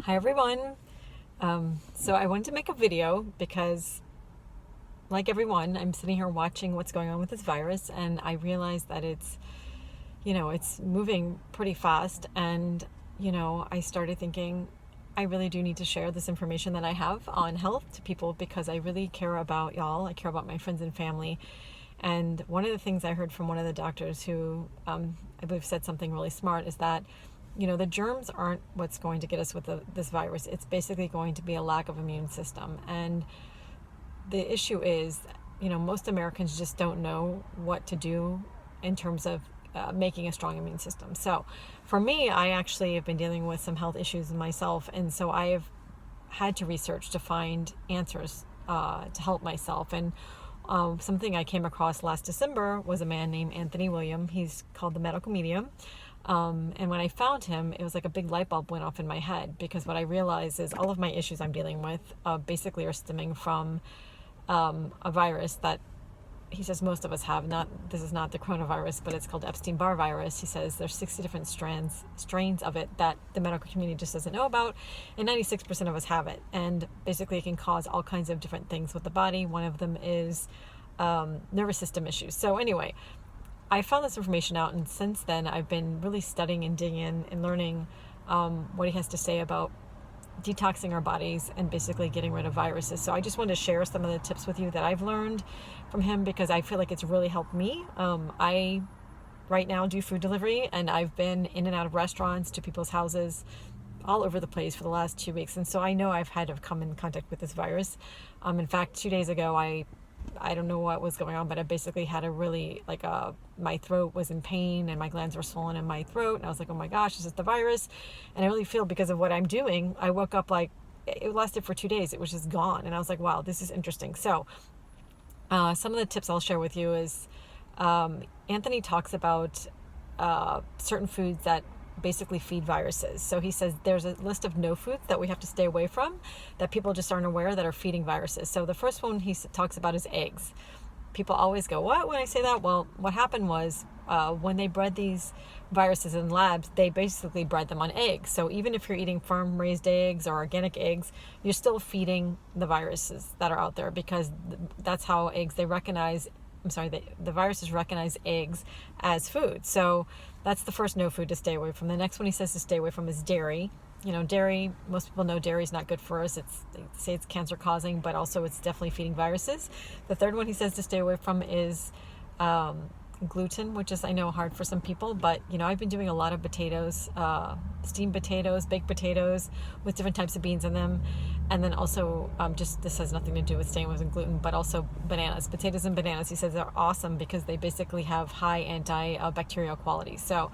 Hi everyone. So I wanted to make a video because, like everyone, I'm sitting here watching what's going on with this virus, and I realize that it's moving pretty fast. And I started thinking I really do need to share this information that I have on health to people because I really care about y'all. I care about my friends and family. And one of the things I heard from one of the doctors who I believe said something really smart is that the germs aren't what's going to get us with this virus. It's basically going to be a lack of immune system. And the issue is, most Americans just don't know what to do in terms of making a strong immune system. So for me, I actually have been dealing with some health issues myself. And so I have had to research to find answers to help myself. And something I came across last December was a man named Anthony William. He's called the medical medium. And when I found him, it was like a big light bulb went off in my head, because what I realized is all of my issues I'm dealing with basically are stemming from a virus that he says most of us have. This is not the coronavirus, but it's called Epstein-Barr virus. He says there's 60 different strains of it that the medical community just doesn't know about, and 96% of us have it. And basically it can cause all kinds of different things with the body. One of them is nervous system issues. So anyway, I found this information out, and since then I've been really studying and digging in and learning what he has to say about detoxing our bodies and basically getting rid of viruses. So I just wanted to share some of the tips with you that I've learned from him, because I feel like it's really helped me. I right now do food delivery, and I've been in and out of restaurants to people's houses all over the place for the last 2 weeks. And so I know I've had to come in contact with this virus. In fact, 2 days ago, I don't know what was going on, but I basically had a really, my throat was in pain and my glands were swollen in my throat. And I was like, oh my gosh, is this the virus? And I really feel, because of what I'm doing, I woke up it lasted for 2 days. It was just gone. And I was like, wow, this is interesting. So some of the tips I'll share with you is Anthony talks about certain foods that basically feed viruses. So he says there's a list of no foods that we have to stay away from that people just aren't aware that are feeding viruses. So the first one he talks about is eggs. People always go, what, when I say that? Well, what happened was when they bred these viruses in labs, they basically bred them on eggs. So even if you're eating farm-raised eggs or organic eggs, you're still feeding the viruses that are out there, because that's how eggs, the viruses recognize eggs as food. So that's the first no food to stay away from. The next one he says to stay away from is dairy. Dairy, most people know dairy is not good for us. They say it's cancer causing, but also it's definitely feeding viruses. The third one he says to stay away from is gluten, which is, I know, hard for some people, but I've been doing a lot of potatoes, steamed potatoes, baked potatoes with different types of beans in them. And then also, this has nothing to do with staying with gluten, but also bananas. Potatoes and bananas, he says, are awesome because they basically have high antibacterial qualities. So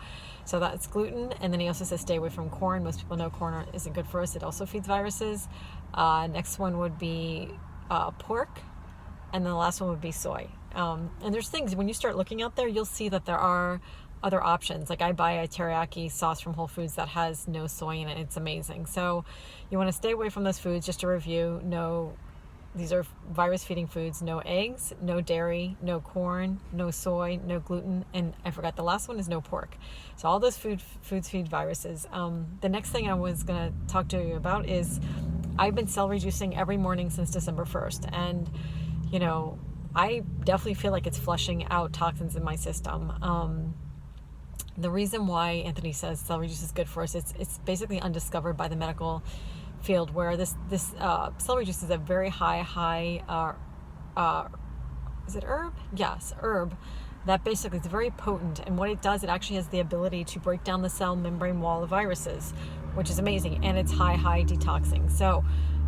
that's gluten. And then he also says stay away from corn. Most people know corn isn't good for us. It also feeds viruses. Next one would be pork. And then the last one would be soy. And there's things, when you start looking out there, you'll see that there are other options. Like I buy a teriyaki sauce from Whole Foods that has no soy in it. It's amazing. So you want to stay away from those foods. Just to review, these are virus feeding foods: no eggs, no dairy, no corn, no soy, no gluten, and I forgot the last one is no pork. So all those foods feed viruses. The next thing I was going to talk to you about is I've been celery juicing every morning since December 1st. And I definitely feel like it's flushing out toxins in my system. The reason why Anthony says celery juice is good for us, it's basically undiscovered by the medical field, where this celery juice is a very high is it herb? Yes, herb. That basically is very potent, and what it does, it actually has the ability to break down the cell membrane wall of viruses, which is amazing, and it's high detoxing. So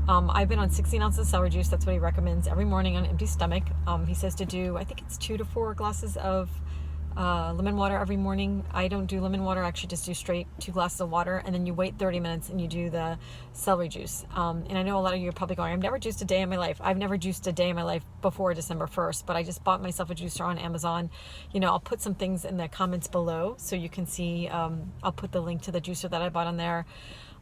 I've been on 16 ounces of celery juice. That's what he recommends every morning on an empty stomach. He says to do, I think it's 2 to 4 glasses of lemon water every morning. I don't do lemon water. I actually just do straight 2 glasses of water, and then you wait 30 minutes and you do the celery juice. And I know a lot of you are probably going, I've never juiced a day in my life. I've never juiced a day in my life before December 1st, but I just bought myself a juicer on Amazon. I'll put some things in the comments below so you can see. I'll put the link to the juicer that I bought on there.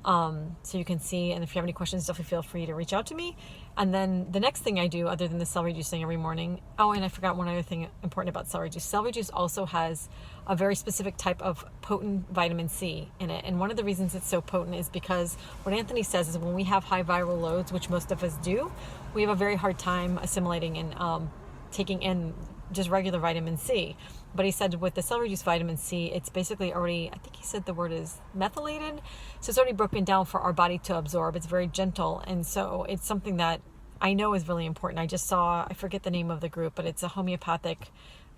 So you can see, and if you have any questions, definitely feel free to reach out to me. And then the next thing I do, other than the celery juice thing every morning, oh, and I forgot one other thing important about celery juice. Celery juice also has a very specific type of potent vitamin C in it. And one of the reasons it's so potent is because what Anthony says is when we have high viral loads, which most of us do, we have a very hard time assimilating and taking in just regular vitamin C. But he said with the celery juice vitamin C, it's basically already, I think he said the word is methylated. So it's already broken down for our body to absorb. It's very gentle. And so it's something that I know is really important. I just saw, I forget the name of the group, but it's a homeopathic,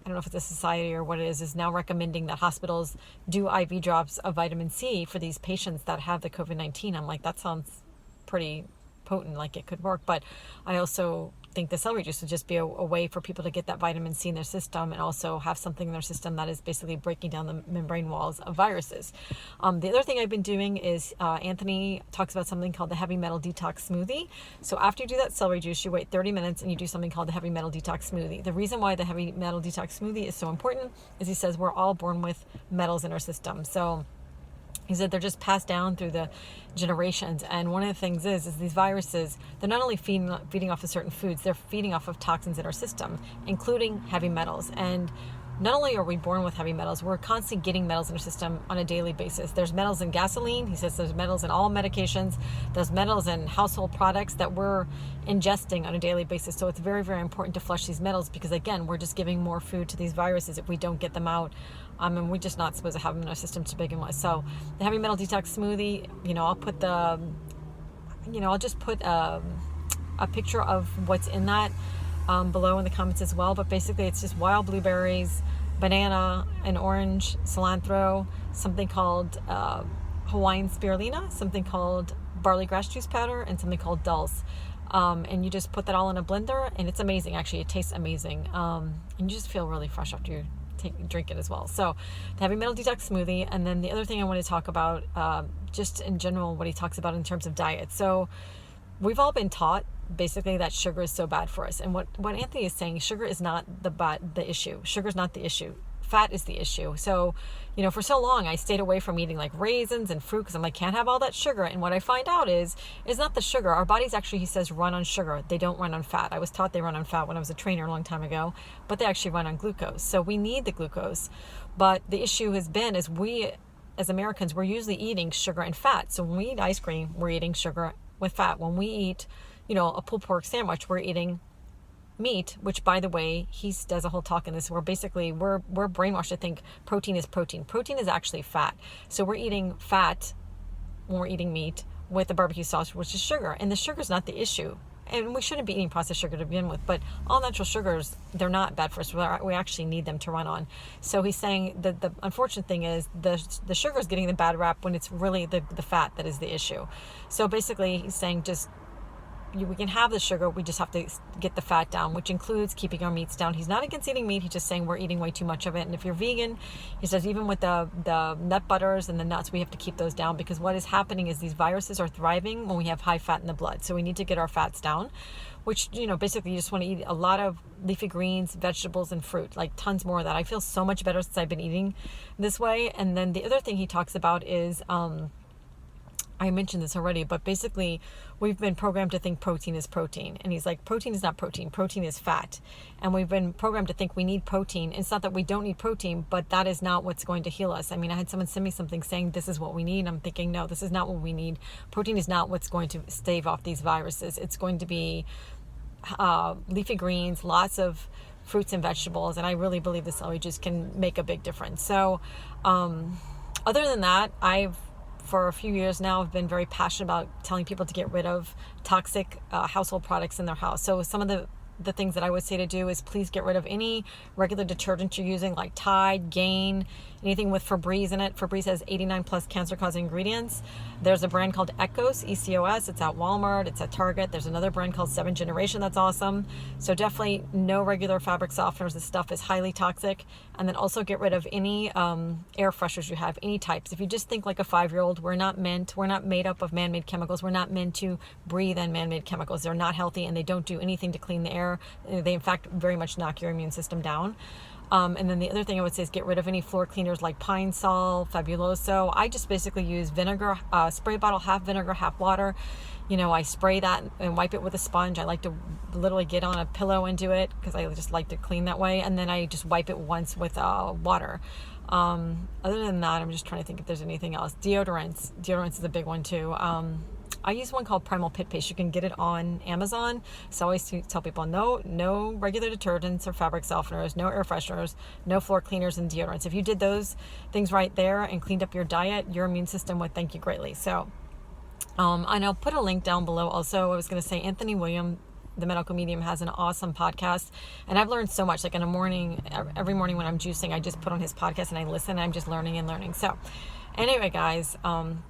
I don't know if it's a society or what it is now recommending that hospitals do IV drops of vitamin C for these patients that have the COVID-19. I'm like, that sounds pretty potent, like it could work. But I also think the celery juice would just be a way for people to get that vitamin C in their system and also have something in their system that is basically breaking down the membrane walls of viruses. The other thing I've been doing is Anthony talks about something called the heavy metal detox smoothie. So after you do that celery juice, you wait 30 minutes and you do something called the heavy metal detox smoothie. The reason why the heavy metal detox smoothie is so important is he says we're all born with metals in our system. So he said they're just passed down through the generations. And one of the things is these viruses, they're not only feeding off of certain foods, they're feeding off of toxins in our system, including heavy metals. And not only are we born with heavy metals, we're constantly getting metals in our system on a daily basis. There's metals in gasoline. He says there's metals in all medications. There's metals in household products that we're ingesting on a daily basis. So it's very, very important to flush these metals because, again, we're just giving more food to these viruses if we don't get them out. And we're just not supposed to have them in our system to begin with. So the heavy metal detox smoothie, I'll put I'll just put a picture of what's in that below in the comments as well. But basically it's just wild blueberries, banana, an orange, cilantro, something called Hawaiian spirulina, something called barley grass juice powder, and something called dulse. And you just put that all in a blender, and it's amazing. Actually, it tastes amazing. And you just feel really fresh after you drink it as well. So the heavy metal detox smoothie. And then the other thing I want to talk about, just in general, what he talks about in terms of diet. So we've all been taught basically that sugar is so bad for us. And what Anthony is saying, sugar is not the issue. Sugar is not the issue. Fat is the issue. So, for so long I stayed away from eating like raisins and fruit because I'm like, can't have all that sugar. And what I find out is not the sugar. Our bodies actually, he says, run on sugar. They don't run on fat. I was taught they run on fat when I was a trainer a long time ago, but they actually run on glucose. So we need the glucose. But the issue has been is we, as Americans, we're usually eating sugar and fat. So when we eat ice cream, we're eating sugar with fat. When we eat, a pulled pork sandwich, we're eating meat, which, by the way, he does a whole talk in this where basically we're brainwashed to think protein is protein. Protein is actually fat. So we're eating fat when we're eating meat with the barbecue sauce, which is sugar. And the sugar is not the issue. And we shouldn't be eating processed sugar to begin with. But all natural sugars, they're not bad for us. We actually need them to run on. So he's saying that the unfortunate thing is the sugar is getting the bad rap when it's really the fat that is the issue. So basically he's saying we can have the sugar, we just have to get the fat down, which includes keeping our meats down. He's not against eating meat, he's just saying we're eating way too much of it. And if you're vegan, he says even with the nut butters and the nuts, we have to keep those down because what is happening is these viruses are thriving when we have high fat in the blood. So we need to get our fats down, which, basically you just want to eat a lot of leafy greens, vegetables, and fruit, like tons more of that. I feel so much better since I've been eating this way. And then the other thing he talks about is, I mentioned this already, but basically we've been programmed to think protein is protein. And he's like, protein is not protein. Protein is fat. And we've been programmed to think we need protein. It's not that we don't need protein, but that is not what's going to heal us. I mean, I had someone send me something saying this is what we need. I'm thinking, no, this is not what we need. Protein is not what's going to stave off these viruses. It's going to be leafy greens, lots of fruits and vegetables. And I really believe the celery juice can make a big difference. So other than that, for a few years now, I've been very passionate about telling people to get rid of toxic household products in their house. So some of the things that I would say to do is please get rid of any regular detergent you're using like Tide, Gain, anything with Febreze in it. Febreze has 89 plus cancer-causing ingredients. There's a brand called Ecos, ECOS. It's at Walmart. It's at Target. There's another brand called 7th Generation that's awesome. So definitely no regular fabric softeners. This stuff is highly toxic. And then also get rid of any air fresheners you have, any types. If you just think like a 5-year-old, we're not made up of man-made chemicals. We're not meant to breathe in man-made chemicals. They're not healthy and they don't do anything to clean the air. They, in fact, very much knock your immune system down. And then the other thing I would say is get rid of any floor cleaners like Pine Sol, Fabuloso. I just basically use vinegar, spray bottle, half vinegar, half water. I spray that and wipe it with a sponge. I like to literally get on a pillow and do it because I just like to clean that way. And then I just wipe it once with water. Other than that, I'm just trying to think if there's anything else. Deodorants is a big one too. I use one called Primal Pit Paste. You can get it on Amazon. So I always tell people no regular detergents or fabric softeners, no air fresheners, no floor cleaners and deodorants. If you did those things right there and cleaned up your diet, your immune system would thank you greatly. So, and I'll put a link down below. Also, I was going to say Anthony William, the medical medium, has an awesome podcast, and I've learned so much. Like in the morning, every morning when I'm juicing, I just put on his podcast and I listen, and I'm just learning. So anyway, guys,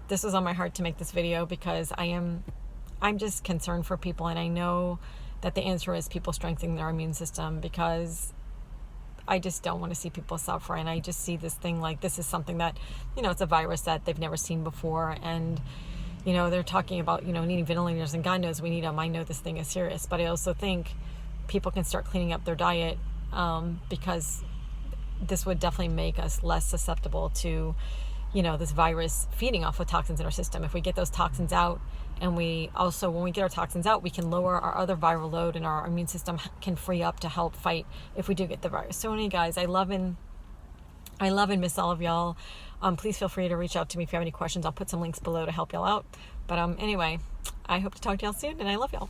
this was on my heart to make this video because I'm just concerned for people, and I know that the answer is people strengthening their immune system, because I just don't want to see people suffer. And I just see this thing like this is something that, it's a virus that they've never seen before, and they're talking about, needing ventilators, and God knows we need them. I know this thing is serious, but I also think people can start cleaning up their diet, because this would definitely make us less susceptible to, this virus feeding off of toxins in our system. If we get those toxins out, and when we get our toxins out, we can lower our other viral load, and our immune system can free up to help fight if we do get the virus. So anyway, guys, I love and miss all of y'all. Please feel free to reach out to me if you have any questions. I'll put some links below to help y'all out. But anyway, I hope to talk to y'all soon, and I love y'all.